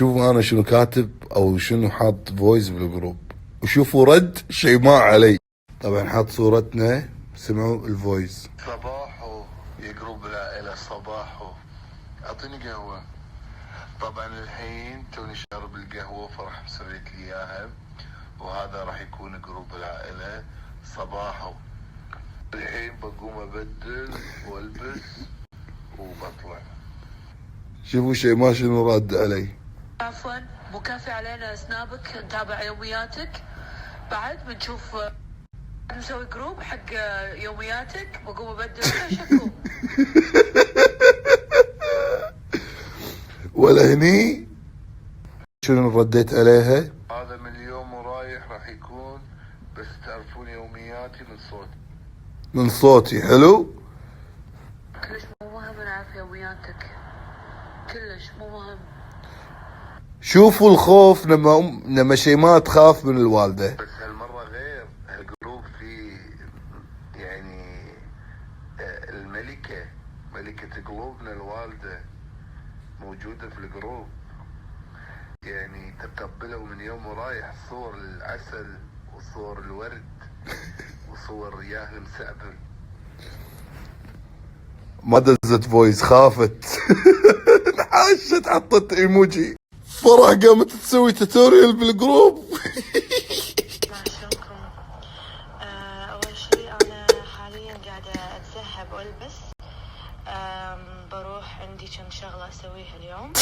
شوفوا انا شنو كاتب او شنو حاط فويس بالجروب، وشوفوا رد شيماء علي. طبعا حاط صورتنا، سمعوا الفويس. صباحو يا جروب العائلة، صباحو اعطيني قهوة. طبعا الحين توني شارب القهوة فراح مسويت لي اياها، وهذا راح يكون جروب العائلة. صباحو الحين بقوم ابدل والبس وبطلع. شوفوا شيماء شنو رد علي. عفوا مو كافي علينا سنابك نتابع يومياتك، بعد بنشوف نسوي جروب حق يومياتك، بقوم ابدل شكو. ولا هني شنو رديت عليها؟ هذا من اليوم ورايح راح يكون، بس تعرفون يومياتي من صوتي. من صوتي حلو؟ كلش مو مهم نعرف يومياتك، كلش مو مهم. شوفوا الخوف لما شيماء تخاف من الوالدة. بس هالمرة غير، هالجروب فيه يعني الملكة، ملكة قلوبنا الوالدة موجودة في الجروب، يعني تقبلوا من يوم ورايح صور العسل وصور الورد وصور رياه المسعبل. ما دزت فويس، خافت. انحاشت، حطت ايموجي فرح، قامت تسوي توتوريال بالجروب. شلونكم؟ اول شيء انا حاليا قاعده اتذهب والبس، بروح عندي كم شغله اسويها اليوم.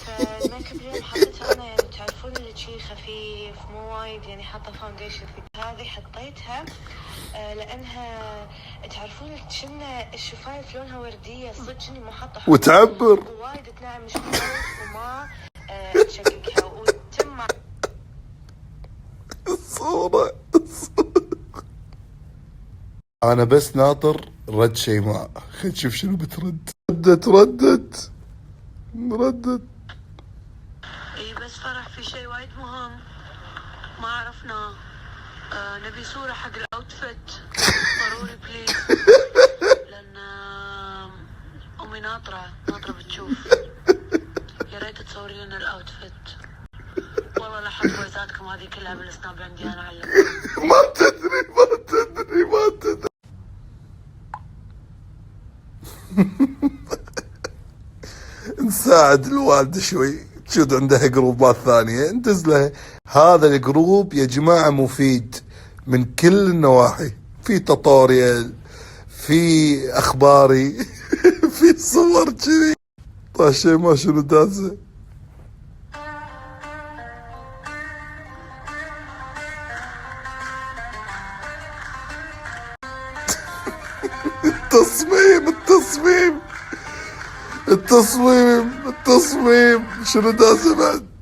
فالميك اب اليوم حطيتها انا، يعني تعرفون اللي شي خفيف مو وايد، يعني حاطه فاونديشن. هذه حطيتها لانها تعرفون شنو الشفايف لونها ورديه، صدق اني مو حاطه وتعبر وايد تنعم الشفايف وما تشققها وتم. الصورة. انا بس ناطر رد شيماء، خل نشوف شنو بترد. ردت اي بس فرح في شيء وايد مهم ما عرفناه. نبي صورة حق الاوتفيت ضروري بليز، لان امي ناطرة بتشوف. يا ريت تصوري لنا الاوتفيت. والله لا احط فويساتكم هذه كلها بالسناب عندي انا علق. ما تدري نساعد الوالدة شوي، تشوف عندها جروبات ثانية ندز لها. هذا الجروب يا جماعة مفيد من كل النواحي، في توتوريال، في اخباري، في صور كذي. طيب شيء ما شنو دازه. التصميم شنو دازه بعد.